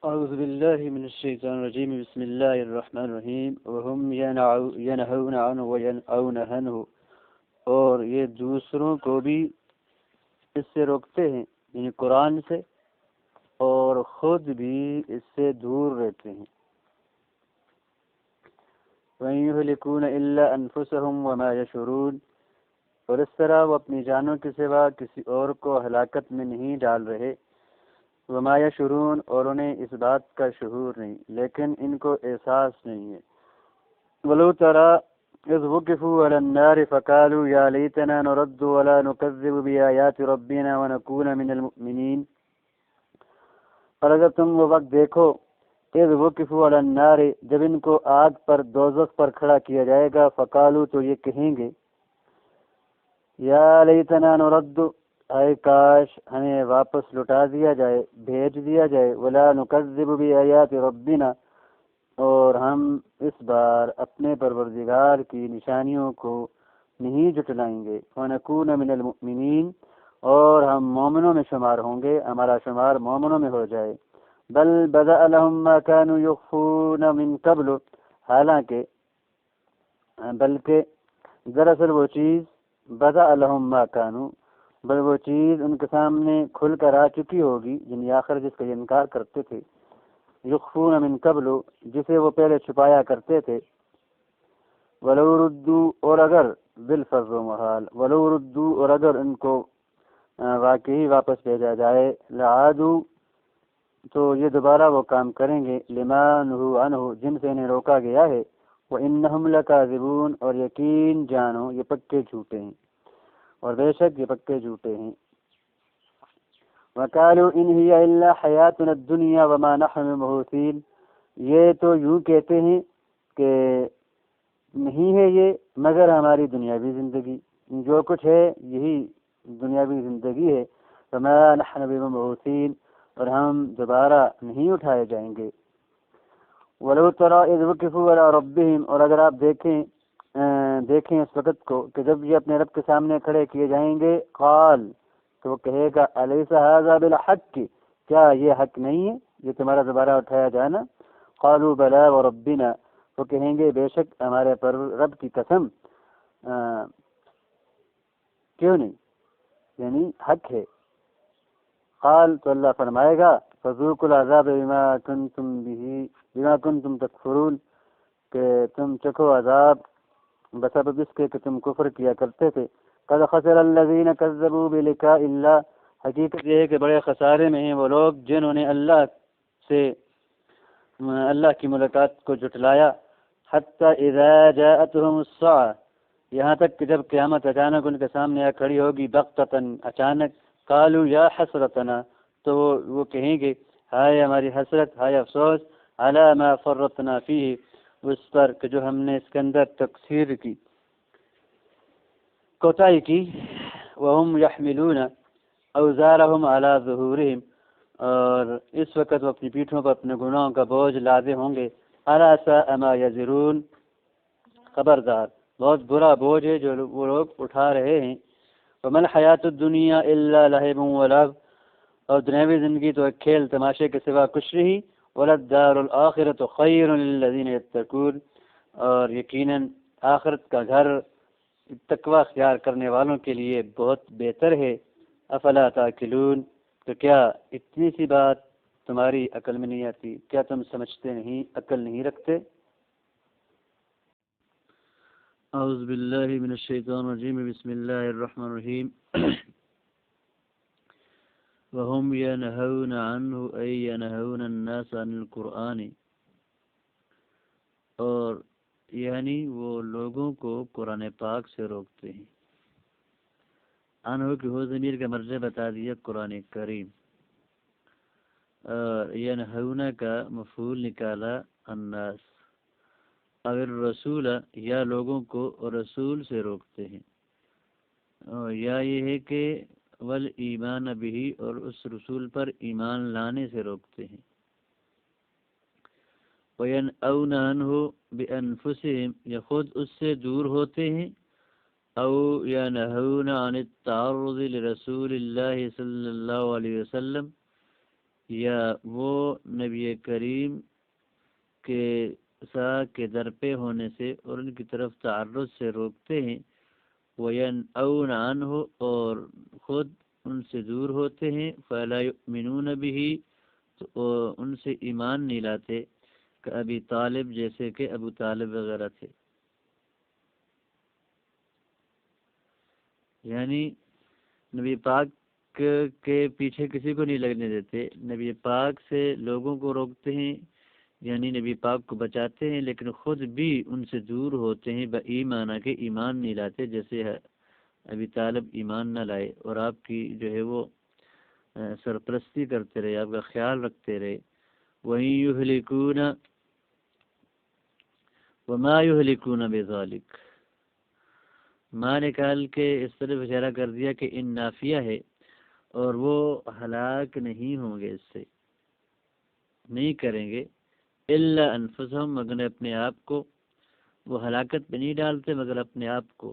أعوذ بالله من الشيطان الرجيم بسم الله الرحمن الرحیم وهم ينهون عنه وينأون عنه، اور یہ دوسروں کو بھی اس سے روکتے ہیں، یعنی قرآن سے، اور خود بھی اس سے دور رہتے ہیں۔ وَإِن يُهْلِكُونَ إِلَّا أَنفُسَهُمْ وَمَا يَشْعُرُونَ، اور اس طرح وہ اپنی جانوں کے سوا کسی اور کو ہلاکت میں نہیں ڈال رہے۔ وما یشعرون، اور انہیں اس بات کا شعور نہیں، لیکن ان کو احساس نہیں ہے۔ ولو ترى اذ وقفوا على النار فقالوا يا ليتنا نرد ولا نكذب بآيات ربنا ونكون من المؤمنين، اور اگر تم وہ وقت دیکھو اذ وقفوا على النار، جب ان کو آگ پر، دوزخ پر کھڑا کیا جائے گا، فقالوا، تو یہ کہیں گے، یا لیتنا نرد، اے کاش ہمیں واپس لوٹا دیا جائے، بھیج دیا جائے، ولا نکذب بآیات ربنا، اور ہم اس بار اپنے پروردگار کی نشانیوں کو نہیں جھٹلائیں گے، ونکون من المؤمنین، اور ہم مومنوں میں شمار ہوں گے، ہمارا شمار مومنوں میں ہو جائے۔ بل بدأ لهم ما كانوا يخفون من قبل، حالانکہ بلکہ دراصل وہ چیز، بدأ لهم ما كانوا، بل وہ چیز ان کے سامنے کھل کر آ چکی ہوگی، یعنی آخر جس کا یہ انکار کرتے تھے، یخفون من قبل، جسے وہ پہلے چھپایا کرتے تھے، ولو ردو، اور اگر بالفرض و محال، ولو ردو، اور اگر ان کو واقعی واپس بھیجا جائے، لعادو، تو یہ دوبارہ وہ کام کریں گے، لما نہوا عنہ، جن سے انہیں روکا گیا ہے، وانہم لکاذبون، اور یقین جانو یہ پکے جھوٹے ہیں، اور بے شک یہ پکے جھوٹے ہیں۔ وَقَالُوا إِنْ هِيَ إِلَّا حَيَاتُنَا الدُّنْيَا وَمَا نَحْنُ بِمَبْعُوثِينَ، یہ تو یوں کہتے ہیں کہ نہیں ہے یہ مگر ہماری دنیاوی زندگی، جو کچھ ہے یہی دنیاوی زندگی ہے، وَمَا نَحْنُ بِمَبْعُوثِينَ، اور ہم دوبارہ نہیں اٹھائے جائیں گے۔ وَلَوْ تَرَىٰ إِذْ وُقِفُوا عَلَىٰ رَبِّهِمْ، اور اگر آپ دیکھیں اس وقت کو کہ جب یہ اپنے رب کے سامنے کھڑے کیے جائیں گے، قال، تو وہ کہے گا، الیس ھذا بالحق، کیا یہ حق نہیں ہے یہ تمہارا دوبارہ اٹھایا جانا؟ قالوا بلا وربنا، وہ کہیں گے بے شک ہمارے پر رب کی قسم، کیوں نہیں، یعنی حق ہے۔ قال، تو اللہ فرمائے گا، فذوقوا العذاب بما کنتم تکفرون، کہ تم چکھو عذاب بسبب اس کے کہ تم کفر کیا کرتے تھے۔ قد خسر الذین کذبوا بلقاء اللہ، حقیقت یہ ہے کہ بڑے خسارے میں ہیں وہ لوگ جنہوں نے اللہ کی ملاقات کو جھٹلایا۔ حتی اذا جاءتهم الساعة، یہاں تک کہ جب قیامت اچانک ان کے سامنے آ کھڑی ہوگی، بغتتاً، اچانک، قالوا یا حسرتنا، تو وہ کہیں گے، ہائے ہماری حسرت، ہائے افسوس، علی ما فرطنا فیہ، اس پر کہ جو ہم نے اس کے اندر تقصیر کی، کوتاہی کی۔ وہم یحملون اوزارہم علی ظہورہم، اور اس وقت وہ اپنی پیٹھوں پر اپنے گناہوں کا بوجھ لادے ہوں گے۔ الا ساء ما یزرون، خبردار بہت برا بوجھ ہے جو وہ لوگ اٹھا رہے ہیں۔ وما الحیات الدنیا الا لہو ولعب، اور دنیاوی زندگی تو ایک کھیل تماشے کے سوا کچھ نہیں۔ وللدار الآخرۃ خیر للذین یتقون، اور یقیناً آخرت کا گھر تقوی اختیار کرنے والوں کے لیے بہت بہتر ہے۔ افلا تاکلون، تو کیا اتنی سی بات تمہاری عقل میں نہیں آتی؟ کیا تم سمجھتے نہیں، عقل نہیں رکھتے؟ اعوذ باللہ من الشیطان الرجیم بسم اللہ الرحمن الرحیم وهم ينهون عنه أي ينهون الناس عن القرآن، اور یعنی وہ لوگوں کو قرآن پاک سے روکتے ہیں۔ عنہ کی ہو ضمیر کا مرجع بتا دیا قرآن کریم، اور ینہون کا مفعول نکالا الناس، اور رسول، یا لوگوں کو رسول سے روکتے ہیں، یا یہ ہے کہ والایمان بہ، اور اس رسول پر ایمان لانے سے روکتے ہیں۔ وینأون عنہ بانفسہم، یا خود اس سے دور ہوتے ہیں، او ینہون عن التعرض لرسول اللہ صلی اللہ علیہ وسلم، یا وہ نبی کریم کے ساتھ کے در پہ ہونے سے اور ان کی طرف تعرض سے روکتے ہیں، وَيَنْأَوْنَ عَنْهُ اور خود ان سے دور ہوتے ہیں، فَلَا يُؤْمِنُونَ بِهِ تو ان سے ایمان نہیں لاتے، کہ ابی طالب جیسے کہ ابو طالب وغیرہ تھے. یعنی نبی پاک کے پیچھے کسی کو نہیں لگنے دیتے، نبی پاک سے لوگوں کو روکتے ہیں، یعنی نبی پاک کو بچاتے ہیں، لیکن خود بھی ان سے دور ہوتے ہیں بایمانہ کے ایمان نہیں لاتے، جیسے ابی طالب ایمان نہ لائے اور آپ کی جو ہے وہ سرپرستی کرتے رہے، آپ کا خیال رکھتے رہے. وَإِن يُهْلِكُونَ وَمَا يُهْلِكُونَ بِذَلِكَ ماں نکال کے اس طرف اشارہ کر دیا کہ ان نافیہ ہے، اور وہ ہلاک نہیں ہوں گے، اس سے نہیں کریں گے، الا انفسهم مگر اپنے آپ کو، وہ ہلاکت میں نہیں ڈالتے مگر اپنے آپ کو،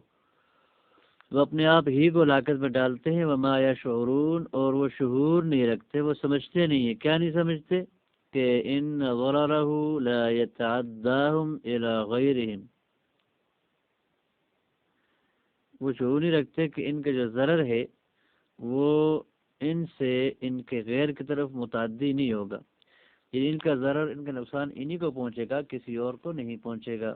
وہ اپنے آپ ہی کو ہلاکت میں ڈالتے ہیں. وما یشعرون اور وہ شعور نہیں رکھتے، وہ سمجھتے نہیں ہیں. کیا نہیں سمجھتے؟ کہ ان ضررہ لا يتعداهم الى غیرهم، وہ شعور نہیں رکھتے کہ ان کا جو ضرر ہے وہ ان سے ان کے غیر کی طرف متعدی نہیں ہوگا، یعنی ان کا ضرر، ان کا نقصان انہی کو پہنچے گا، کسی اور کو نہیں پہنچے گا.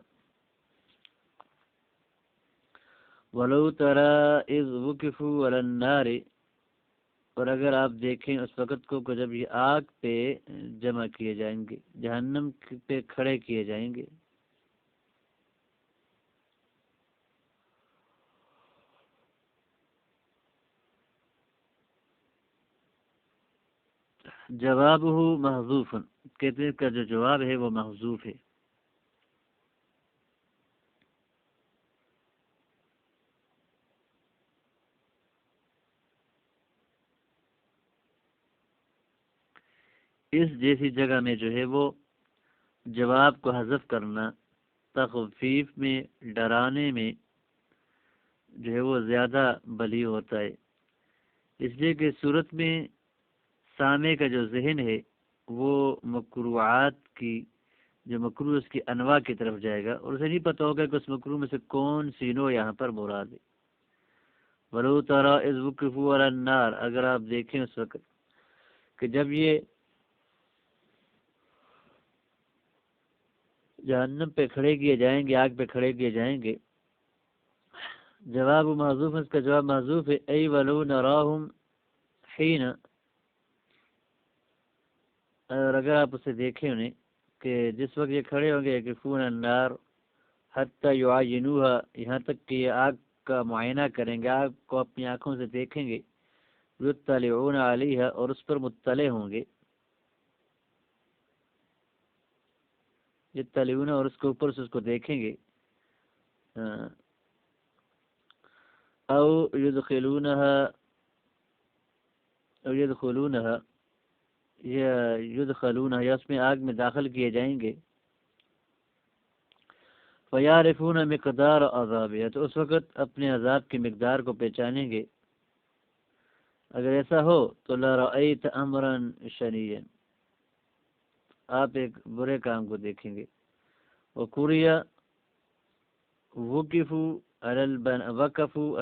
وَلَوْ تَرَىٰ إِذْ وُقِفُوا عَلَى النَّارِ اور اگر آپ دیکھیں اس وقت کو کہ جب یہ آگ پہ جمع کیے جائیں گے، جہنم پہ کھڑے کیے جائیں گے. جوابہ محذوف، کہتے ہیں کا جو جواب ہے وہ محذوف ہے. اس جیسی جگہ میں جو ہے وہ جواب کو حذف کرنا تخفیف میں، ڈرانے میں جو ہے وہ زیادہ بلی ہوتا ہے، اس لیے کہ صورت میں سامع کا جو ذہن ہے وہ مکروہات کی، جو مکروہ اس کی انواع کی طرف جائے گا، اور اسے نہیں پتہ ہوگا کہ اس مکروہ میں سے کون سی نوع یہاں پر مراد ہے. وَلَوْ تَرَىٰ إِذْ وُقِفُوا عَلَى النَّارِ اگر آپ دیکھیں اس وقت کہ جب یہ جہنم پہ کھڑے کیے جائیں گے، آگ پہ کھڑے کیے جائیں گے. جواب محذوف، اس کا جواب محذوف ہے. ای وَلَوْ نَرَاهُمْ حِينَ اور اگر آپ اسے دیکھیں انہیں کہ جس وقت یہ کھڑے ہوں گے یقفون النار حتی یعینوها یہاں تک کہ یہ آگ کا معائنہ کریں گے، آگ کو اپنی آنکھوں سے دیکھیں گے. یطلعون علیہا اور اس پر مطلع ہوں گے، یطلعون اور اس کے اوپر سے اس کو دیکھیں گے. او یدخلونها یا یدخلونها یا اس میں آگ میں داخل کیے جائیں گے. فیعرفون مقدار عذابها تو اس وقت اپنے عذاب کی مقدار کو پہچانیں گے. اگر ایسا ہو تو لرأیت امرا شنیا آپ ایک برے کام کو دیکھیں گے. وقریا وقفوا علی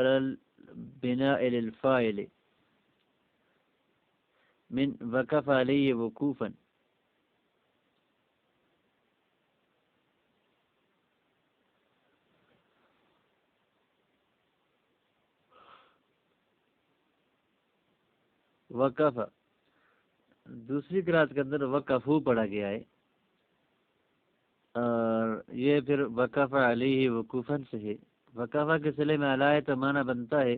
البناء للفاعل من وقف علیہ وقوفا وقف، دوسری قرأت کے اندر وقفو پڑھا گیا ہے، اور یہ پھر وقف علیہ وقوفاً سے ہے. وقفہ کے صلے میں علائے تو معنی بنتا ہے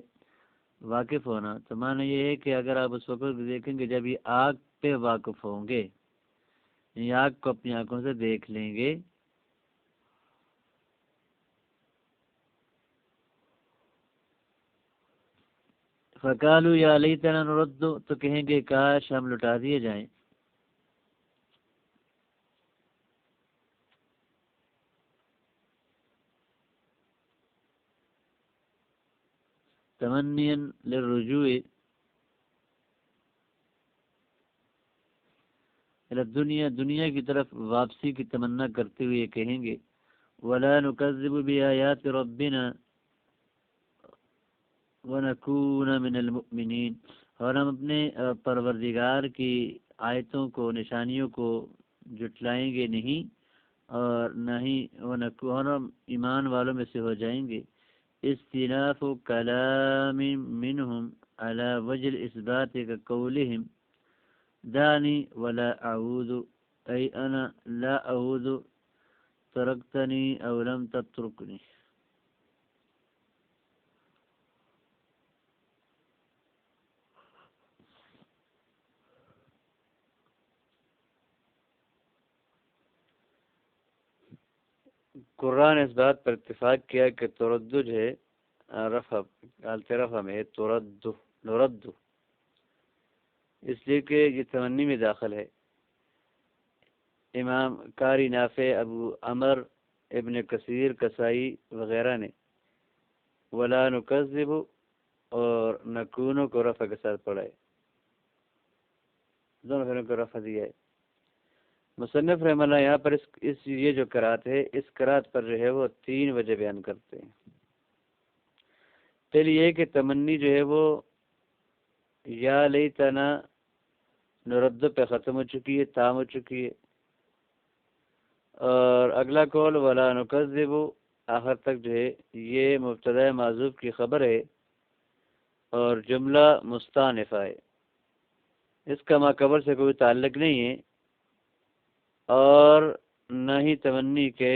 واقف ہونا، تو معنی یہ ہے کہ اگر آپ اس وقت دیکھیں گے جب یہ آگ پہ واقف ہوں گے، یہ آگ کو اپنی آنکھوں سے دیکھ لیں گے. فقالوا یا لیتنا نرد تو کہیں گے کاش ہم لٹا دیے جائیں. تمنیا للرجوع دنیا دنیا کی طرف واپسی کی تمنا کرتے ہوئے کہیں گے ولا نکذب بآیات ربنا ونکون من المؤمنین، اور ہم اپنے پروردگار کی آیتوں کو نشانیوں کو جھٹلائیں گے نہیں، اور نہ ہی ونکون، ہم ایمان والوں میں سے ہو جائیں گے۔ استناف کلام منہم علی وجہ الاثبات کا قولہم دانی ولا اعوذ، ای انا لا اعوذ ترکتنی او لم تترکنی۔ قرآن نے اس بات پر اتفاق کیا کہ تردد ہے، حالت رفع میں ہے، نرد، اس لیے کہ یہ تمنی میں داخل ہے۔ امام قاری نافع، ابو عمر، ابن کثیر، کسائی وغیرہ نے ولا نکذب اور نکون کو رفع کے ساتھ پڑھا ہے، دونوں فعلوں کو رفع دیا ہے۔ مصنف رحمہ اللہ یہاں پر اس یہ جو قرات ہے، اس قرات پر جو ہے وہ 3 وجہ بیان کرتے ہیں۔ پہلے یہ کہ تمنی جو ہے وہ یا لیتنا نرد پہ ختم ہو چکی ہے، تام ہو چکی ہے، اور اگلا قول ولا نکذب آخر تک جو ہے یہ مبتدا معذوف کی خبر ہے اور جملہ مستانفہ ہے، اس کا ما قبل سے کوئی تعلق نہیں ہے اور نہ ہی تمنی کے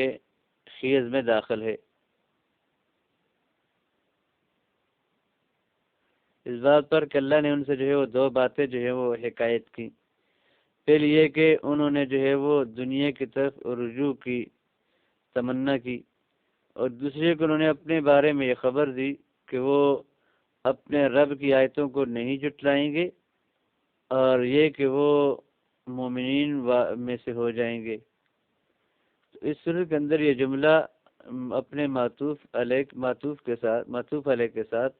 خیز میں داخل ہے۔ اس بات پر کہ اللہ نے ان سے جو ہے وہ 2 باتیں جو ہے وہ حکایت کی۔ پہلے یہ کہ انہوں نے جو ہے وہ دنیا کی طرف رجوع کی تمنا کی، اور دوسرے کہ انہوں نے اپنے بارے میں یہ خبر دی کہ وہ اپنے رب کی آیتوں کو نہیں جھٹلائیں گے، اور یہ کہ وہ مومنین میں سے ہو جائیں گے۔ تو اس صورت کے اندر یہ جملہ اپنے معطوف علیہ کے ساتھ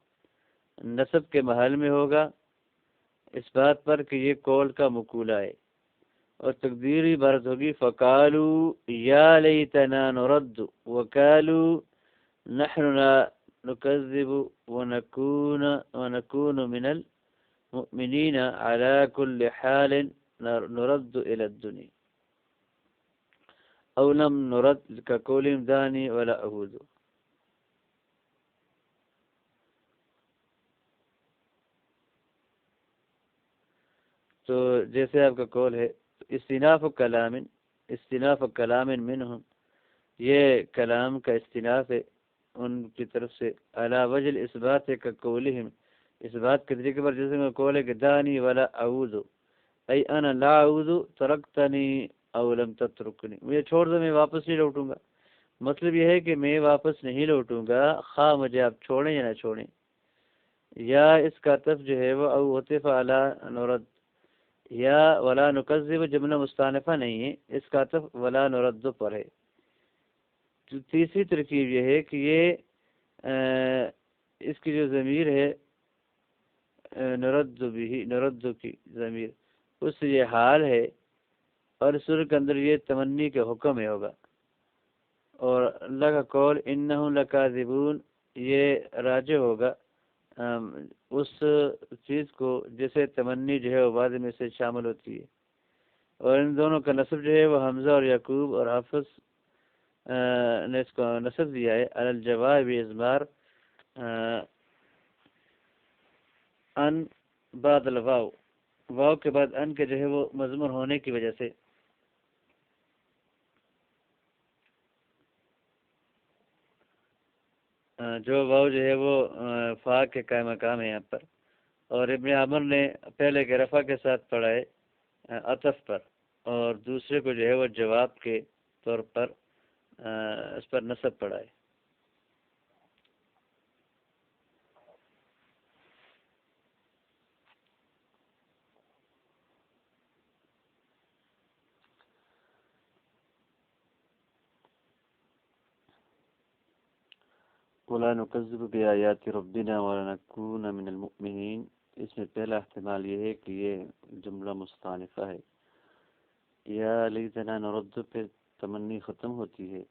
نصب کے محل میں ہوگا، اس بات پر کہ یہ قول کا مقولہ ہے، اور تقدیری عبارت ہوگی فقالوا یا لیتنا نرد وقالوا نحن لا نکذب ونکون من المؤمنین على كل حال نرد الى الدنیا او لم نرد كقولهم دانی ولا اعوذ۔ تو جیسے آپ کا قول ہے استناف کلام منہم، یہ کلام کا استناف ہے ان کی طرف سے، علی وجہ الاثبات کا قولہم، اس بات کے طریقے پر جیسے میں قول ہے کہ دانی ولا اعوذ، ای انا لا اعوذ ترکتنی او لم تترکنی، مجھے چھوڑ دو میں واپس نہیں لوٹوں گا۔ مطلب یہ ہے کہ میں واپس نہیں لوٹوں گا خواہ مجھے آپ چھوڑیں یا نہ چھوڑیں، یا اس کا طرف جو ہے وہ او عطف علی نرد، یا ولا نکذب جملہ مستانفہ نہیں ہے، اس کا طرف ولا نرد پر ہے۔ تیسری ترکیب یہ ہے کہ یہ اس کی جو ضمیر ہے نرد کی ضمیر، اس سے یہ حال ہے، اور اس صورت کے اندر یہ تمنی کے حکم میں ہوگا، اور اللہ کا قول انہم لکاذبون یہ راجع ہوگا اس چیز کو جیسے تمنی جو ہے وہ بعد میں سے شامل ہوتی ہے، اور ان دونوں کا نصب جو ہے وہ حمزہ اور یعقوب اور حافظ نے اس کو نصب دیا ہے علی الجواب اضمار ان بعد الواو، واو کے بعد ان کے جو ہے وہ مضمر ہونے کی وجہ سے۔ جو واو جو ہے وہ فا کے قائم مقام ہے یہاں پر، اور ابن عامر نے پہلے کے رفع کے ساتھ پڑھا ہے عطف پر، اور دوسرے کو جو ہے وہ جواب کے طور پر اس پر نصب پڑھا ہے۔ وَلَا نُكَذِّبُ بِآيَاتِ رَبِّنَا وَلَنَكُونَ مِنَ الْمُؤْمِنِينَ، اس میں پہلا احتمال یہ ہے کہ یہ جملہ مستانفہ ہے، یا لیتنا نرد پہ تمنی ختم ہوتی ہے،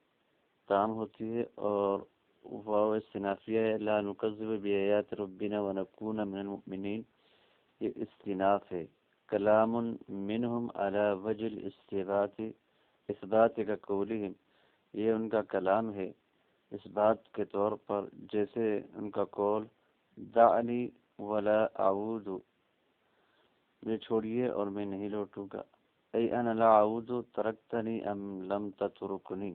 تام ہوتی ہے، اور واو استنافیہ ہے، لا نکذب بآیات ربنا ونکون من المؤمنین، یہ استناف ہے۔ کلام منہم علی وجہ الاستبات، اثبات کا قولہم، یہ ان کا کلام ہے اس بات کے طور پر جیسے ان کا قول دعنی ولا اعود، مجھے چھوڑیے اور میں نہیں لوٹوں گا، ای انا لا اعود ترکتنی ام لم تترکنی،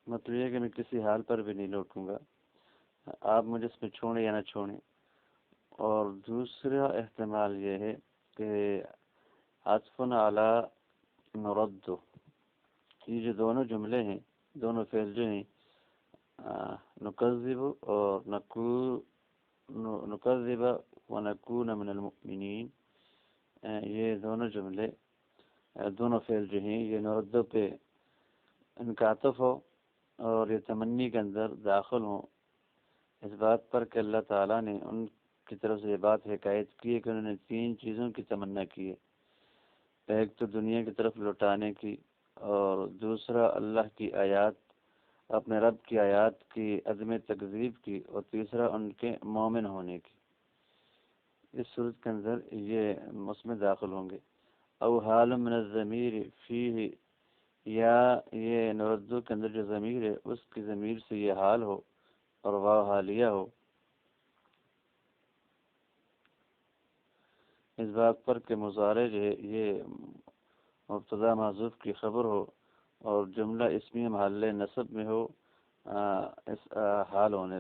مطلب یہ کہ میں کسی حال پر بھی نہیں لوٹوں گا، آپ مجھے اس میں چھوڑیں یا نہ چھوڑیں۔ اور دوسرا احتمال یہ ہے کہ عطفن علی نرد، یہ جو دونوں جملے ہیں، دونوں فعل جو ہیں نکذب اور نکذب ونکون من المؤمنین، یہ دونوں جملے، دونوں فعل جو ہیں یہ نرد پہ ان کا عطف ہو اور یہ تمنی کے اندر داخل ہوں، اس بات پر کہ اللہ تعالیٰ نے ان کی طرف سے یہ بات حکایت کی ہے کہ انہوں نے 3 چیزوں کی تمنا کی ہے، ایک تو دنیا کی طرف لوٹانے کی، اور دوسرا اللہ کی آیات، اپنے رب کی آیات کی عدم تکذیب کی، اور تیسرا ان کے مومن ہونے کی۔ اس صورت کے اندر یہ اس میں داخل ہوں گے۔ او حال من الضمیر فیہ، یا یہ نردو کے اندر جو ضمیر ہے اس کی ضمیر سے یہ حال ہو اور واو حالیہ ہو، اس بات پر کہ مضارع جو ہے یہ مبتدا محذوف کی خبر ہو اور جملہ اسمی محل نصب میں ہو، اس حال ہونے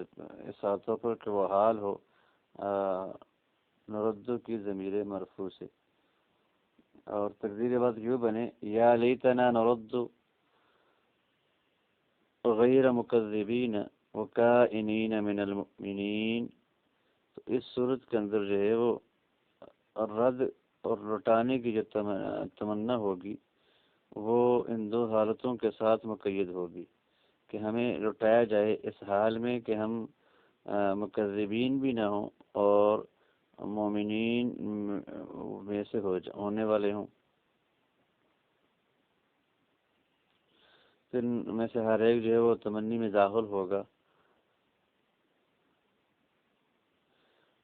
اس طور پر کہ وہ حال ہو نردو کی ضمیر مرفوع سے، اور تقدیر بات یوں بنے یا لیتنا نرد غیر مکذبین وکائنین من المؤمنین، تو اس صورت کے اندر جو ہے وہ رد اور لوٹانے کی جو تمنا ہوگی وہ ان 2 حالتوں کے ساتھ مقید ہوگی کہ ہمیں لوٹایا جائے اس حال میں کہ ہم مکذبین بھی نہ ہوں اور مومنین میں سے ہونے والے ہوں، پھر میں سے ہر ایک جو ہے وہ تمنی میں داخل ہوگا،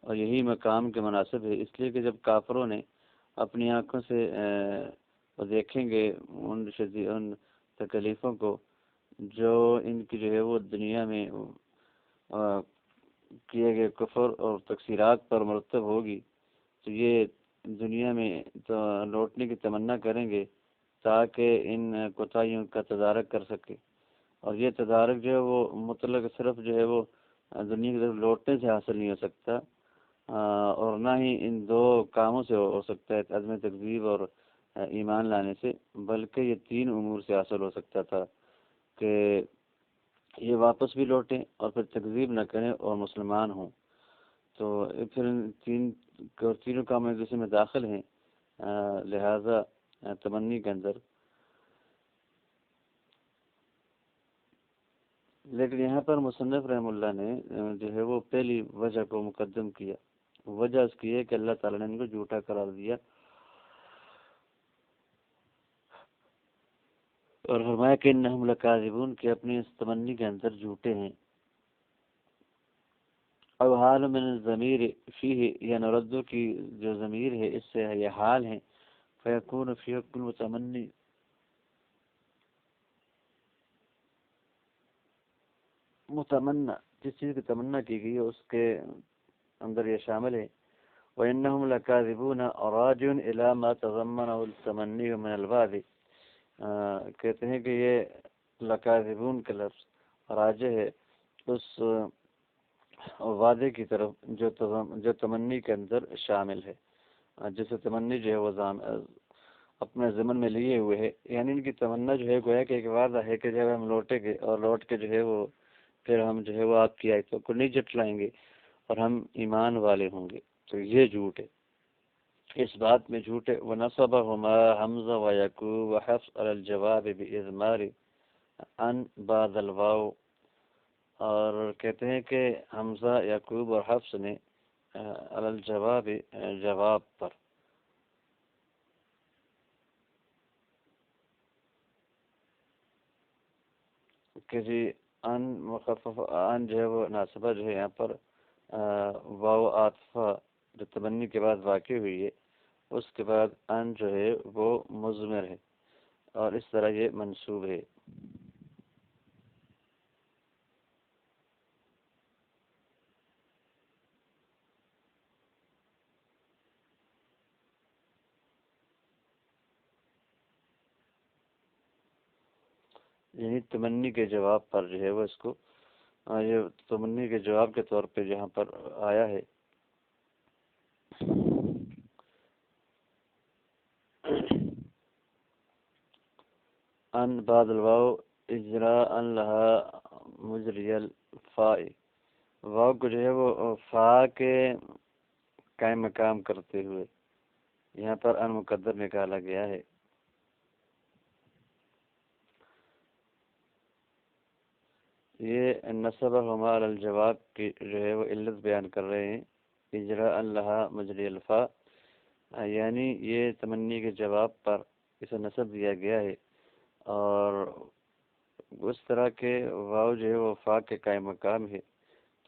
اور یہی مقام کے مناسب ہے، اس لیے کہ جب کافروں نے اپنی آنکھوں سے وہ دیکھیں گے ان تکلیفوں کو جو ان کی جو ہے وہ دنیا میں کیے گئے کفر اور تقصیرات پر مرتب ہوگی، تو یہ دنیا میں لوٹنے کی تمنا کریں گے تاکہ ان کوتاہیوں کا تدارک کر سکے، اور یہ تدارک جو ہے وہ مطلق صرف جو ہے وہ دنیا کی طرف لوٹنے سے حاصل نہیں ہو سکتا، اور نہ ہی ان 2 کاموں سے ہو سکتا ہے، عدم تکذیب اور ایمان لانے سے، بلکہ یہ 3 امور سے حاصل ہو سکتا تھا کہ یہ واپس بھی لوٹیں اور پھر تکذیب نہ کریں اور مسلمان ہوں، تو پھر تینوں کام ایک دوسرے میں داخل ہیں، لہذا تمنی کے اندر۔ لیکن یہاں پر مصنف رحم اللہ نے جو ہے وہ پہلی وجہ کو مقدم کیا، وجہ اس کی ہے کہ اللہ تعالیٰ نے ان کو جھوٹا قرار دیا اور فرمایا کہ انہم لکاذبون، کہ اپنی اس تمنی کے اندر جھوٹے ہیں۔ او حال من الضمیر فیہ، یا نردو کی جو ضمیر ہے اس سے یہ حال ہیں، فیکون فی حق المتمنی، متمنا جس چیز کی تمنا کی گئی ہے اس کے اندر یہ شامل ہے۔ وَإِنَّهُمْ لَكَاذِبُونَ رَاجِعٌ إِلَى مَا تَضَمَّنَهُ التَّمَنِّي مِنَ الْوَعْدِ، کہتے ہیں کہ یہ لکاذبون کا لفظ راجع ہے اس وعدے کی طرف جو تمنی کے اندر شامل ہے، جسے تمنی جو ہے وہ اپنے ضمن میں لیے ہوئے ہے، یعنی ان کی تمنا جو ہے گویا کہ ایک وعدہ ہے کہ جب ہم لوٹیں گے اور لوٹ کے جو ہے وہ پھر ہم جو ہے وہ آپ کی آیتوں کو نہیں جھٹلائیں گے اور ہم ایمان والے ہوں گے، تو یہ جھوٹ ہے، اس بات میں جھوٹ ہے۔ وَنَصَبَهُمَا حَمْزَ وَيَعْقُوبُ وَحَفْصٌ عَلَى الْجَوَابِ بِإِضْمَارِ أَنْ بَعْدَ الْوَاوِ اور کہتے ہیں کہ حمزہ، یعقوب اور حفص نے علی الجواب جواب پر کہ جی ان مخفف ان جو ہے وہ ناصبہ جو ہے یہاں پر واو عاطفہ جو تمنی کے بعد واقع ہوئی ہے، اس کے بعد ان جو ہے وہ مضمر ہے اور اس طرح یہ منصوب ہے۔ یعنی تمنی کے جواب پر جو ہے وہ اس کو یہ تمنی کے جواب کے طور پہ جہاں پر آیا ہے ان بعد الواو اجراء لها مجری الفاء، واو کو جو ہے وہ فا کے قائم مقام کرتے ہوئے یہاں پر ان مقدر نکالا گیا ہے۔ یہ نصبہما علی الجواب کی جو ہے وہ علت بیان کر رہے ہیں، اجراء لها مجری الفاء، یعنی یہ تمنی کے جواب پر اسے نصب دیا گیا ہے، اور اس طرح کے واو جو ہے وہ فا کے قائم مقام ہے۔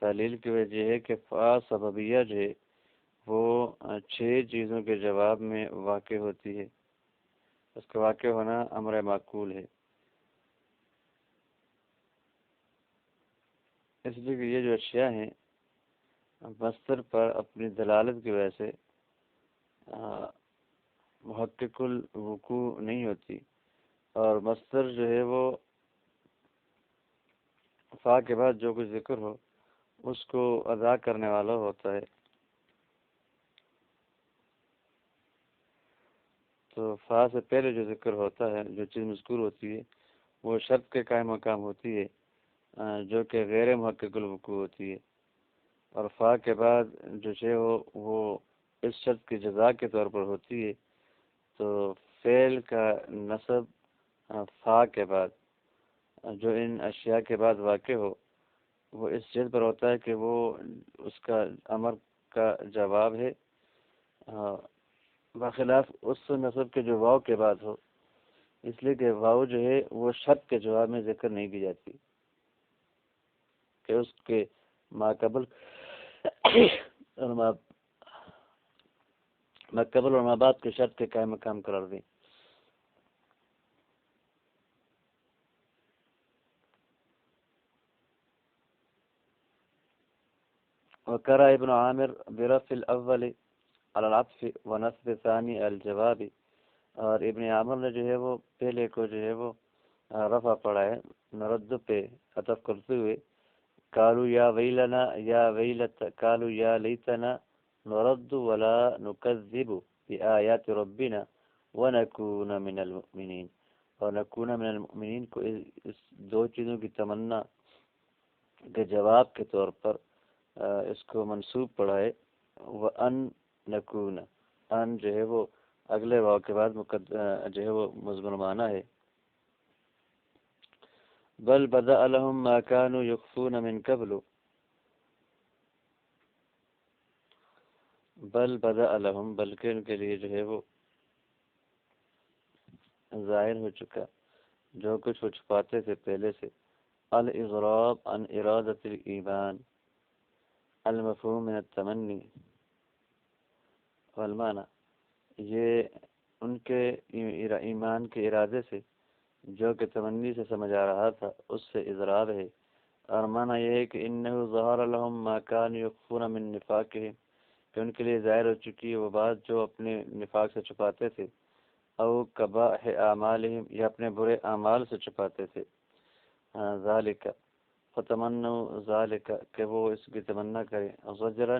تعلیل کی وجہ ہے کہ فا سببیہ جو ہے وہ 6 چیزوں کے جواب میں واقع ہوتی ہے، اس کا واقع ہونا امر معقول ہے، اس لیے کہ یہ جو اشیاء ہیں مصدر پر اپنی دلالت کی وجہ سے محقق الوقوع نہیں ہوتی، اور مصدر جو ہے وہ فا کے بعد جو کچھ ذکر ہو اس کو ادا کرنے والا ہوتا ہے۔ تو فا سے پہلے جو ذکر ہوتا ہے، جو چیز مذکور ہوتی ہے، وہ شرط کے قائم مقام ہوتی ہے جو کہ غیر محقق الوقوع ہوتی ہے، اور فا کے بعد جو ہے وہ اس شرط کی جزا کے طور پر ہوتی ہے۔ تو فعل کا نصب فا کے بعد جو ان اشیاء کے بعد واقع ہو وہ اس چیز پر ہوتا ہے کہ وہ اس کا امر کا جواب ہے، بخلاف اس نصب کے جو واو کے بعد ہو، اس لیے کہ واو جو ہے وہ شرط کے جواب میں ذکر نہیں کی جاتی کہ اس کے ماقبل اور ماقبل اور مابعد کے شرط کے قائم مقام قرار دیں۔ وقرأ ابن عامر برفع الاول على العطف ونصب الثاني الجواب، اور ابن عامر نے جو ہے وہ پہلے کو جو ہے وہ رفع پڑھا ہے نرد پہ عطف کرتے ہوئے، قالوا یا ویلنا یا ویلت قالوا یا لیتنا نرد ولا نکذب بآیات ربنا ونکون من المؤمنین، اور نکون من المؤمنین کو اس 2 چیزوں کی تمنا کے جواب کے طور پر اس کو منصوب پڑھا ہے۔ وَأَن نکون، ان جو ہے وہ اگلے واو کے بعد جو ہے وہ مضمر معنی ہے۔ بل بدأ لهم ما كانوا يخفون من قبل، بل بدأ لهم، بلکہ ان کے لیے جو ہے وہ ظاہر ہو چکا جو کچھ وہ چھپاتے تھے پہلے سے۔ الاغراب عن ارادت الایمان المفہوم من التمنی والمعنی، یہ ان کے ایمان کے ارادے سے جو کہ تمنی سے سمجھ آ رہا تھا اس سے اضراب ہے، اور معنی یہ ہے کہ انہ ظہر لهم ما كانوا يخفون من نفاقهم، کہ ان کے لیے ظاہر ہو چکی ہے وہ بات جو اپنے نفاق سے چھپاتے تھے، او قباح اعمالهم، یا اپنے برے اعمال سے چھپاتے تھے، ذالک فتمنوا ذالک، کہ وہ اس کی تمنا کریں، زجرا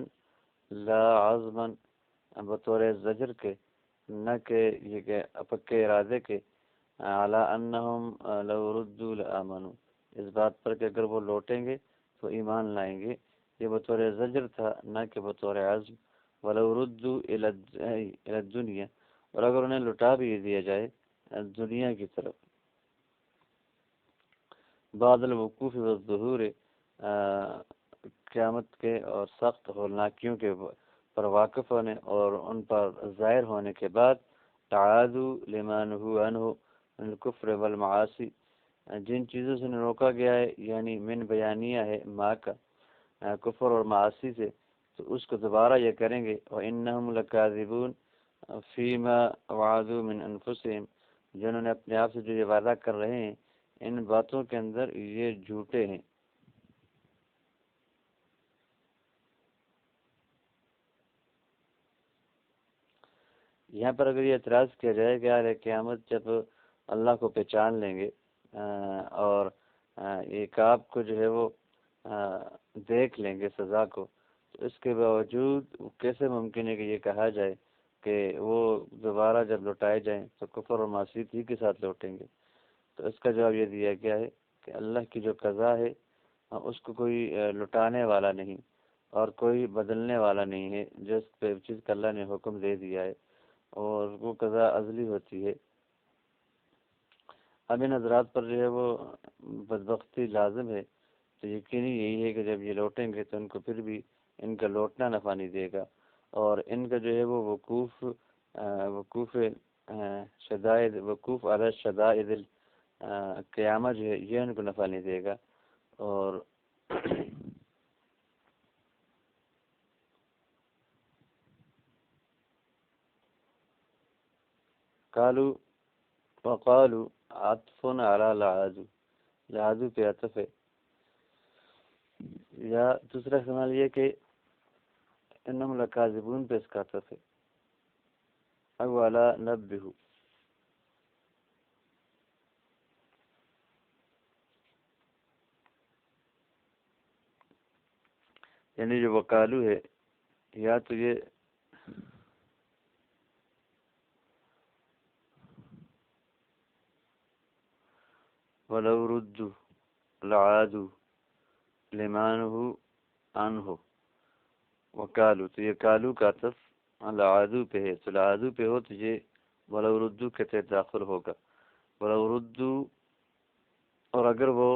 لا عزما، بطور زجر کے نہ کہ یہ کہ پکے ارادے کے، علی انہم لو ردوا لآمنوا، اس بات پر کہ اگر وہ لوٹیں گے تو ایمان لائیں گے، یہ بطور زجر تھا نہ کہ بطور عزم۔ ولو ردوا الی الدنیا، اور اگر انہیں لٹا بھی دیا جائے دنیا کی طرف، بعد الوقوف والظہور، قیامت کے اور سخت ہولناکیوں کے پر واقف ہونے اور ان پر ظاہر ہونے کے بعد تعادو لما نہوا عنہ من الکفر والمعاصی، جن چیزوں سے روکا گیا ہے یعنی من بیانیہ ہے ماں کا کفر اور معاصی سے، تو اس کو دوبارہ یہ کریں گے۔ وَإِنَّهُمْ لَكَاذِبُونَ فِيمَا وَعَدُوا مِنْ أَنفُسِهِمْ، جنہوں نے اپنے آپ سے جو یہ وعدہ کر رہے ہیں ان باتوں کے اندر یہ جھوٹے ہیں۔ یہاں پر اگر یہ اعتراض کیا جائے کہ یار قیامت جب اللہ کو پہچان لیں گے اور ایک آپ کو جو ہے وہ دیکھ لیں گے سزا کو، تو اس کے باوجود کیسے ممکن ہے کہ یہ کہا جائے کہ وہ دوبارہ جب لوٹائے جائیں تو کفر اور معصیت ہی کے ساتھ لوٹیں گے؟ تو اس کا جواب یہ دیا گیا ہے کہ اللہ کی جو قضا ہے اس کو کوئی لٹانے والا نہیں اور کوئی بدلنے والا نہیں ہے، جس پہ چیز کا اللہ نے حکم دے دیا ہے اور وہ قضا ازلی ہوتی ہے۔ اب ان حضرات پر جو ہے وہ بدبختی لازم ہے، تو یقینی یہی ہے کہ جب یہ لوٹیں گے تو ان کو پھر بھی ان کا لوٹنا نفع نہیں دے گا، اور ان کا جو ہے وہ وقوف علی شدائد قیامہ جو ہے یہ ان کو نفع نہیں دے گا۔ اور قالوا وقالوا عطف علی لعادو پہ عطف ہے، یا دوسرا استعمال یہ کہ انہم لکاذبون پہ اس کا عطف ہے، او علی نبہو، یعنی جو وقالو ہے یا تو یہ ولو ردوا لعادوا لما نہوا عنہ وقالو، تو یہ کالو کا عطف لعادو پہ ہے، تو لعادو پہ ہو تو یہ ولو ردو کے تحت داخل ہوگا۔ ولو ردو، اور اگر وہ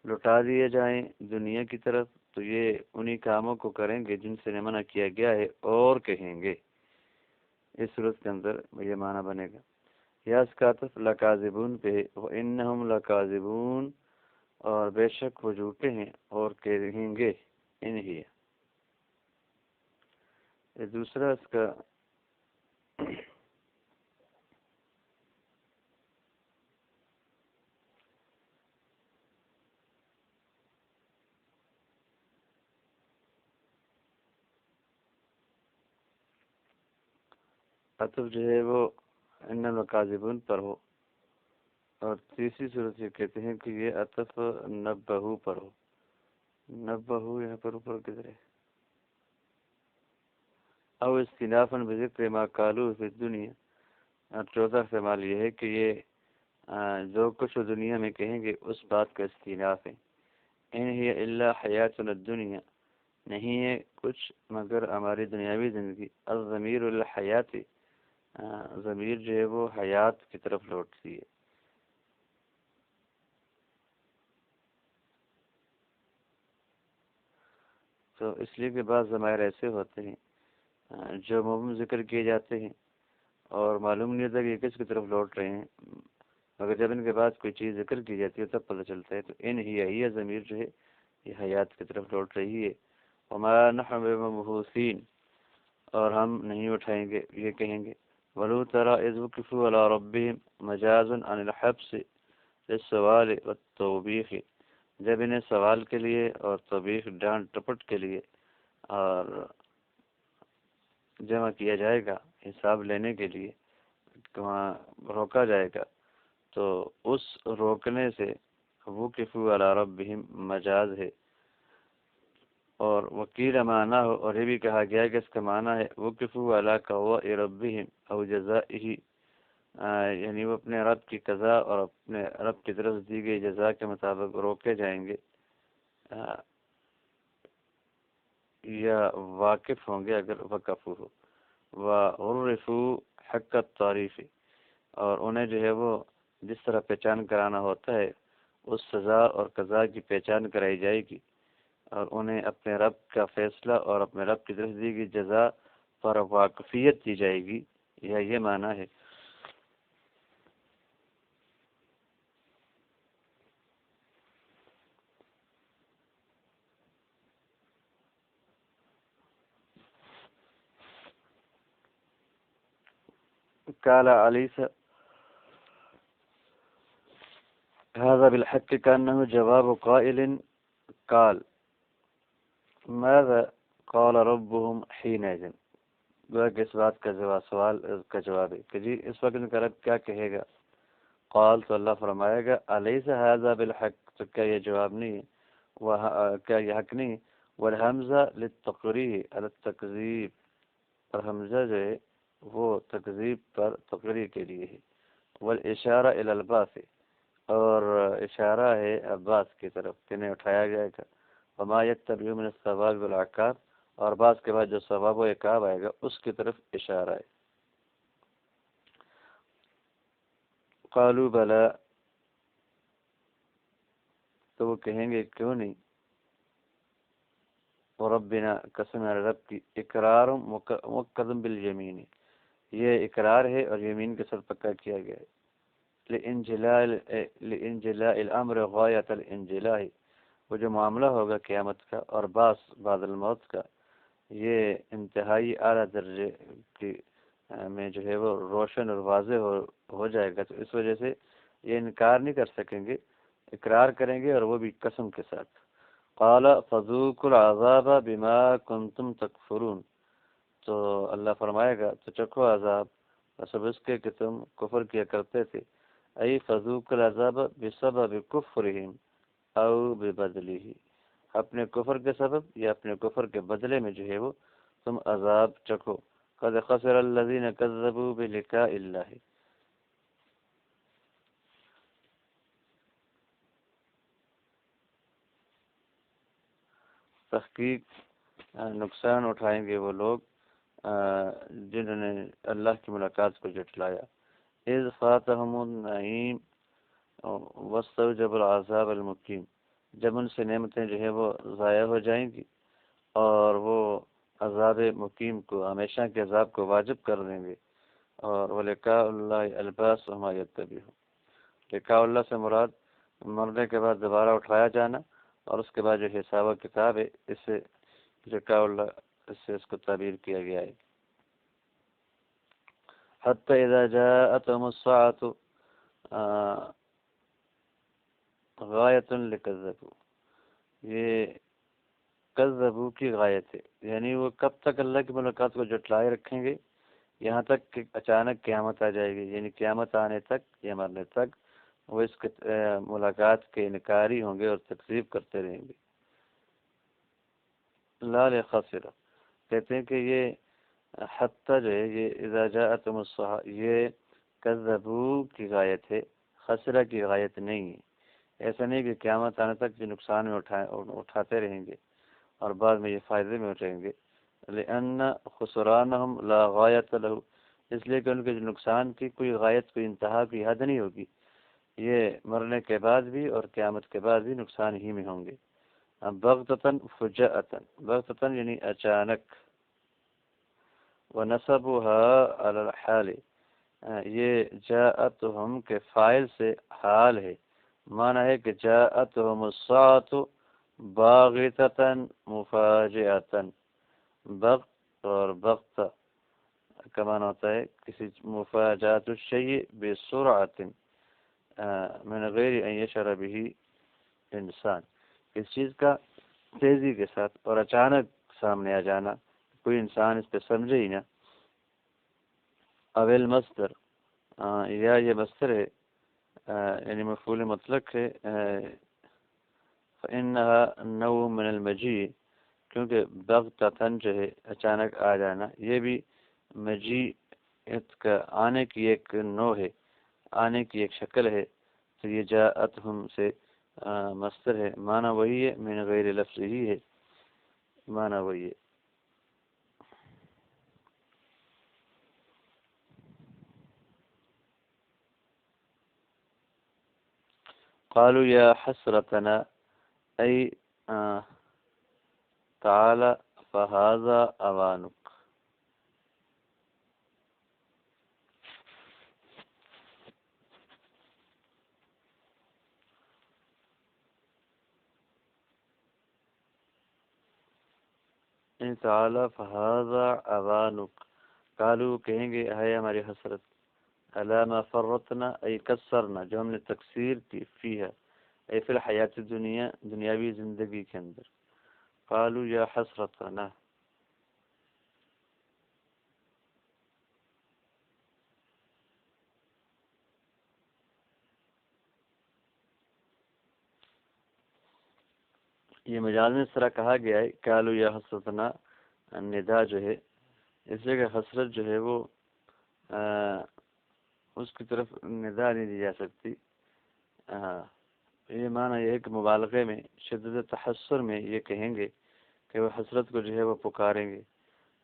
لٹا دیے جائیں دنیا کی طرف تو یہ انہی کاموں کو کریں گے جن سے منع کیا گیا ہے اور کہیں گے۔ اس صورت کے اندر یہ معنی بنے گا۔ یا اس کا عطف لکاذبون پہ ہے، وَإِنَّهُمْ لَكَاذِبُونَ، اور بے شک وہ جھوٹے ہیں اور کہیں گے انہی۔ یہ دوسرا اس کا عطف جو ہے وہ ان لکاذبون پر ہو، اور تیسری صورت یہ کہتے ہیں کہ یہ عطف نبہو پر ہو۔ نبہو یہاں پر اوپر کدھر ہے؟ او استنافا بذکر ما قالو فی الدنیا، اور چوتھا استعمال یہ ہے کہ یہ جو کچھ وہ دنیا میں کہیں گے اس بات کا استناف ہے۔ ان ہی الا حیاتنا الدنیا، نہیں ہے کچھ مگر ہماری دنیاوی زندگی۔ الضمیر الحیات، ضمیر جو ہے وہ حیات کی طرف لوٹتی ہے۔ تو اس لیے کہ بعض ضمائر ایسے ہوتے ہیں جو مبہم ذکر کیے جاتے ہیں اور معلوم نہیں ہوتا کہ یہ کس کی طرف لوٹ رہے ہیں، مگر جب ان کے بعد کوئی چیز ذکر کی جاتی ہے تب پتہ چلتا ہے۔ تو ان ہی ضمیر جو ہے یہ حیات کی طرف لوٹ رہی ہے۔ وما نحن بمبعوثین، اور ہم نہیں اٹھائیں گے، یہ کہیں گے۔ ولو تری اذ وقفوا علی ربہم مجاز عن الحبس للسؤال والتوبیخ، جب انہیں سوال کے لیے اور توبیخ ڈانٹ ٹپٹ کے لیے اور جمع کیا جائے گا حساب لینے کے لیے، وہاں روکا جائے گا، تو اس روکنے سے وقفوا علی ربہم مجاز ہے۔ اور وکیل معنی ہو، اور یہ بھی کہا گیا کہ اس کا معنی ہے وقفوا علی قضاء ربہم او جزائہ، یعنی وہ اپنے رب کی قضا اور اپنے رب کی طرف دی گئی جزا کے مطابق روکے جائیں گے، یا واقف ہوں گے اگر وقف ہو۔ وعرفوا حق التعریف، اور انہیں جو ہے وہ جس طرح پہچان کرانا ہوتا ہے اس سزا اور قضا کی پہچان کرائی جائے گی۔ اور انہیں اپنے رب کا فیصلہ اور اپنے رب کی طرف دی گئی جزا پر واقفیت دی جائے گی، یہ معنی ہے۔ قال علیہ هذا بالحق كأنه جواب قائل قال ماذا قال ربهم حينئذ، اس بات کا جواب، سوال کا جواب ہے کہ جی اس وقت ان کا رب کیا کہے گا۔ قال تو اللہ فرمائے گا الیس هذا بالحق، تو کیا یہ جواب نہیں ہے، کیا یہ حق نہیں۔ والحمزہ للتقریح علی التکذیب، اور حمزہ جو ہے وہ تکذیب پر تقریح کے لیے ہے۔ والاشارہ الی البعث، اور اشارہ ہے عباس کی طرف، جنہیں اٹھایا جائے گا۔ وما یتبع من الثواب والعقاب، اور بعض کے بعد جو ثواب و عقاب آئے گا اس کی طرف اشارہ ہے۔ قالوا بلا، تو وہ کہیں گے کیوں نہیں۔ وربنا، قسم ہے رب کی، اقرار مقدم بالیمین، یہ اقرار ہے اور یمین کے ساتھ پکا کیا گیا ہے۔ لانجلاء الامر غایت الانجلاء، وہ جو معاملہ ہوگا قیامت کا اور بعد الموت کا، یہ انتہائی اعلیٰ درجے کی میں جو ہے وہ روشن اور واضح ہو جائے گا، تو اس وجہ سے یہ انکار نہیں کر سکیں گے، اقرار کریں گے، اور وہ بھی قسم کے ساتھ۔ قال فذوقوا العذاب بما کنتم تکفرون، تو اللہ فرمائے گا تو چکھو عذاب سب اس کے کہ تم کفر کیا کرتے تھے۔ ای فذوقوا العذاب بسبب کفرہم او ببدلہ، اپنے کفر کے سبب یا اپنے کفر کے بدلے میں جو ہے وہ تم عذاب چکھو۔ قد خسر الذین کذبوا بلقاء اللہ، تحقیق نقصان اٹھائیں گے وہ لوگ جنہوں نے اللہ کی ملاقات کو جھٹلایا۔ اذ فاتہم النعیم واستوجب العذاب المقیم، جب ان سے نعمتیں جو ہے وہ ضائع ہو جائیں گی اور وہ عذاب مقیم کو، ہمیشہ کے عذاب کو واجب کر دیں گے۔ اور وَلِقَاءُ اللَّهِ الْبَاسُ وَمَا يَتَّبِعُ، لقاء اللہ سے مراد مرنے کے بعد دوبارہ اٹھایا جانا، اور اس کے بعد جو حساب و کتاب ہے، اس سے لقاء اللہ، اس سے اس کو تعبیر کیا گیا ہے۔ حتی اذا جاءتهم الساعة غایت لکذبوا، یہ کذبوا کی غایت ہے، یعنی وہ کب تک اللہ کی ملاقات کو جھٹلائے رکھیں گے، یہاں تک کہ اچانک قیامت آ جائے گی، یعنی قیامت آنے تک یا مرنے تک وہ اس ملاقات کے انکاری ہوں گے اور تکذیب کرتے رہیں گے۔ لا لخسرہ، کہتے ہیں کہ یہ حتی جو ہے یہ اذا جاءتهم الساعة یہ کذبوا کی غایت ہے، خسرہ کی غایت نہیں ہے۔ ایسا نہیں کہ قیامت آنے تک جو نقصان میں اٹھاتے رہیں گے اور بعد میں یہ فائدے میں اٹھیں گے۔ لأن خسرانہم لا غایت لہ، اس لیے کہ ان کے جو نقصان کی کوئی غایت، کوئی انتہا، کوئی حد نہیں ہوگی، یہ مرنے کے بعد بھی اور قیامت کے بعد بھی نقصان ہی میں ہوں گے۔ بغتتاً فجأتاً، بغتتاً یعنی اچانک، ونصبها علی الحال، یہ جاءتہم کے فاعل سے حال ہے، معنی ہے کہ جاءتہم الساعة باغتتاً مفاجئتاً، بغت اور بغت کا معنی ہوتا ہے کسی مفاجات الشیء بسرعت من غیر ان یشعر به انسان، اس چیز کا تیزی کے ساتھ اور اچانک سامنے آ جانا، کوئی انسان اس پہ سمجھے ہی نہ۔ اول مصدر، یا یہ مصدر ہے یعنی مفعول مطلق ہے، فإنها نوع من المجیء، کیونکہ بغتتاً جو ہے اچانک آ جانا، یہ بھی مجیء کا آنے کی ایک نوع ہے، آنے کی ایک شکل ہے، تو یہ جاءتہم سے مصدر ہے، معنی وہی ہے، من غیر لفظ ہی ہے، معنی وہی ہے۔ قالوا یا حسرتنا، ای تعالی فہذا اوانک۔ ان تعالی فہذا اوانک، قالو کہیں گے ہے ہماری حسرت، علی ما فرطنا ای کسرنا جو ہم نے تقصیر کی، فیہا ای فی الحیات دنیا دنیاوی زندگی کے اندر، قالو یا حسرتنا۔ یہ مجاز میں اس طرح کہا گیا ہے قالو یا حسرتنا، ندا جو ہے اس جگہ حسرت جو ہے وہ اس کی طرف ندا نہیں دی جا سکتی۔ یہ معنی یہ ہے کہ مبالغے میں شدت تحسر میں یہ کہیں گے کہ وہ حسرت کو جو ہے وہ پکاریں گے،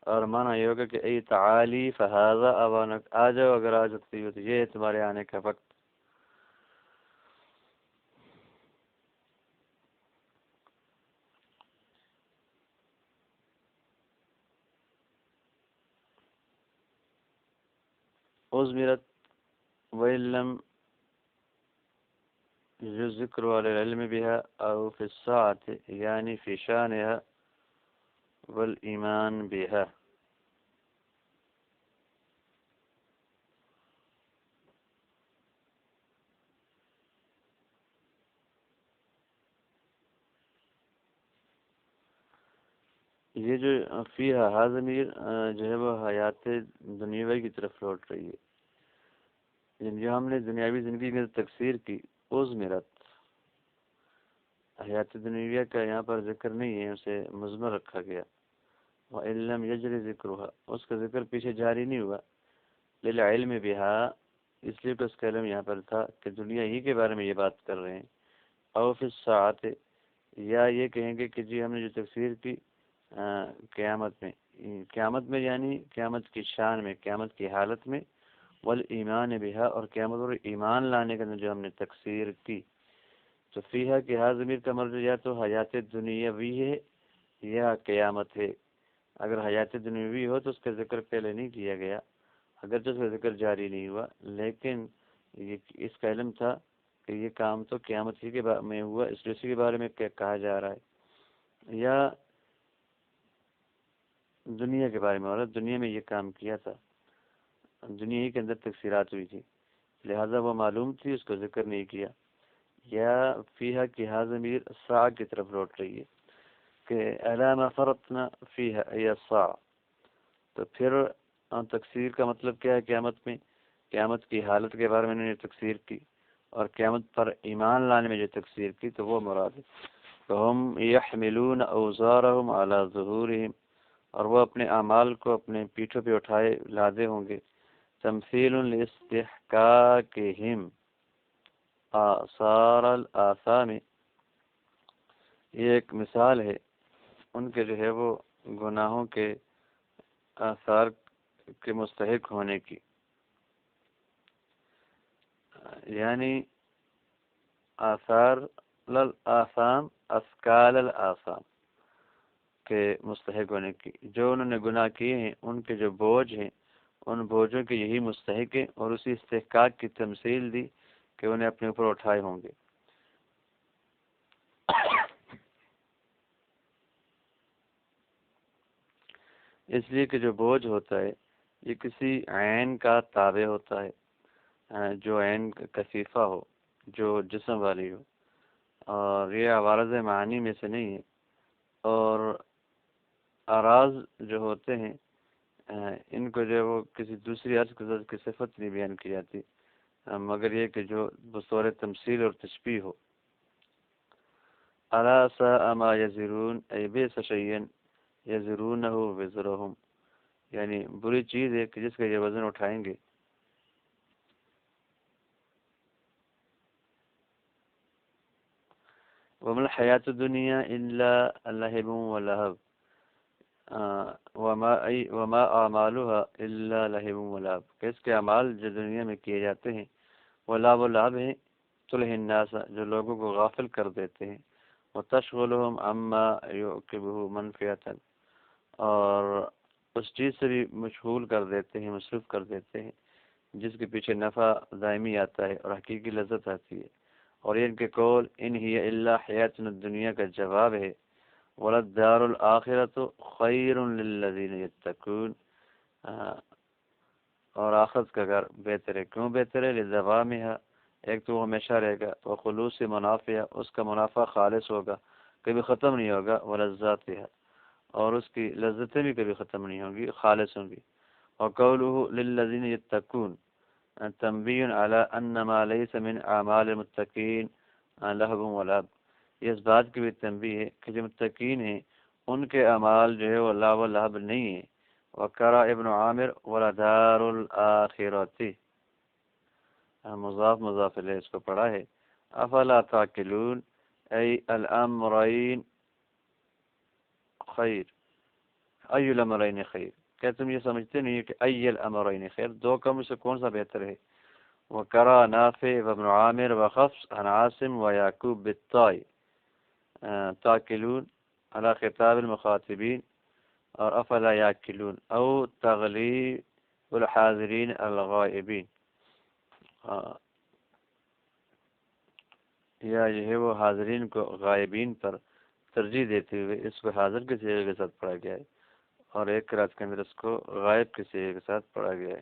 اور معنی یہ ہوگا کہ ای تعالی فہذا اوانک، آ جاؤ اگر آ سکتی ہو تو یہ ہے تمہارے آنے کا وقت۔ ازمرت وإن لم الذکر علی العلم بها او فی الساعة یعنی فی شانها والایمان بها۔ یہ جو فیہا حاضمیر جو ہے وہ حیات دنیاوی کی طرف لوٹ رہی ہے، یعنی جو ہم نے دنیاوی زندگی میں تکثیر کی، ازمرت حیات دنیاویہ کا یہاں پر ذکر نہیں ہے، اسے مضمر رکھا گیا، وَإِن لَمْ يَجْرِ ذِكْرُهَا اس کا ذکر پیچھے جاری نہیں ہوا، لِلْعِلْمِ بِهَا اس لیے کہ اس کا علم یہاں پر تھا کہ دنیا ہی کے بارے میں یہ بات کر رہے ہیں، او فی الساعة یا یہ کہیں گے کہ جی ہم نے جو تفسیر کی قیامت میں یعنی قیامت کی شان میں، قیامت کی حالت میں، والایمان بها اور قیامت اور ایمان لانے کا جو ہم نے تفسیر کی، تو فیہا کہ ہا ضمیر کا مرجع یا تو حیات دنیاوی ہے یا قیامت ہے۔ اگر حیات دنیاوی ہو تو اس کا ذکر پہلے نہیں کیا گیا، اگرچہ اس کا ذکر جاری نہیں ہوا، لیکن اس کا علم تھا کہ یہ کام تو قیامت ہی کے میں ہوا، اس لیے اسی کے بارے میں کہا جا رہا ہے، یا دنیا کے بارے میں، اور دنیا میں یہ کام کیا تھا، دنیا ہی کے اندر تفسیرات ہوئی تھی، لہذا وہ معلوم تھی، اس کو ذکر نہیں کیا۔ یا فیہا کی ہا ضمیر الساعہ کی طرف لوٹ رہی ہے کہ الا ما فرطنا فیہا ای الساعہ، تو پھر تکثیر کا مطلب کیا ہے؟ قیامت میں، قیامت کی حالت کے بارے میں انہوں نے تکثیر کی، اور قیامت پر ایمان لانے میں جو تکثیر کی تو وہ مراد ہے۔ فہم یحملون اوزارہم علی ظہورہم اور وہ اپنے اعمال کو اپنے پیٹھوں پہ اٹھائے لادے ہوں گے، تمثیل لاستحقاقہم آثار الآثام یہ ایک مثال ہے ان کے جو ہے وہ گناہوں کے آثار کے مستحق ہونے کی، یعنی آثار الآثام اثقال الآثام کے مستحق ہونے کی، جو انہوں نے گناہ کیے ہیں ان کے جو بوجھ ہیں ان بوجھوں کے یہی مستحق ہیں، اور اسی استحقاق کی تمثیل دی کہ انہیں اپنے اوپر اٹھائے ہوں گے۔ اس لیے کہ جو بوجھ ہوتا ہے یہ کسی عین کا تابع ہوتا ہے، جو عین کثیفہ ہو، جو جسم والی ہو، اور یہ عوارض معانی میں سے نہیں ہے، اور اراض جو ہوتے ہیں ان کو جو وہ کسی دوسری عرض کی صفت نہیں بیان کی جاتی، مگر یہ کہ جو بطور تمثیل اور تشبیہ ہو۔ الا ساء ما یزرون ای بیس شیئا یزرونہ وزرہم یعنی بری چیز ہے کہ جس کا یہ وزن اٹھائیں گے۔ وما الحیات الدنیا الا لہب ولہب وما اعمالها الا لہب ولہب کہ اس کے اعمال جو دنیا میں کیے جاتے ہیں وہ لعب و لعب ہیں، تلہ الناس جو لوگوں کو غافل کر دیتے ہیں، وتشغلهم عما يعقبه منفعة، اور اس چیز سے بھی مشغول کر دیتے ہیں، مصروف کر دیتے ہیں جس کے پیچھے نفع دائمی آتا ہے اور حقیقی لذت آتی ہے۔ اور ان کے قول ان ہی الا حیاتنا الدنیا کا جواب ہے، وللدار الآخرۃ خیر للذین یتقون، اور آخرت کا گھر بہتر ہے۔ کیوں بہتر ہے؟ لدوامها، ایک تو وہ ہمیشہ رہے گا، وخلوص منافع، اس کا منافع خالص ہوگا، کبھی ختم نہیں ہوگا، ولذاتها، اور اس کی لذتیں بھی کبھی ختم نہیں ہوں گی، خالص ہوں گی۔ وقوله للذین یتقون تنبیہ علی ان ما لیس من اعمال المتقین لہو ولعب، یہ اس بات کی بھی تنبیہ ہے کہ جو متقین ہیں ان کے اعمال جو ہے وہ لہو و لعب نہیں ہے۔ وقرأ ابن عامر ولدار الآخرۃ، مضاف مضاف الیہ اس کو پڑھا ہے۔ افلا تعقلون ای الامرین خیر، ای الامرین خیر، کیا تم یہ سمجھتے نہیں کہ ای الامرین خیر، دو کاموں سے کون سا بہتر ہے؟ وقرأ نافع وابن عامر وخفص عن عاصم ويعقوب بالطاء تعقلون على خطاب المخاطبين، اور افلا يعقلون او تغلیب الحاضرین الغائبین، یا جو ہے وہ حاضرین کو غائبین پر ترجیح دیتے ہوئے اس کو حاضر کے صیغے کے ساتھ پڑھا گیا ہے، اور ایک قرأت کے اندر اس کو غائب کے صیغے کے ساتھ پڑھا گیا ہے۔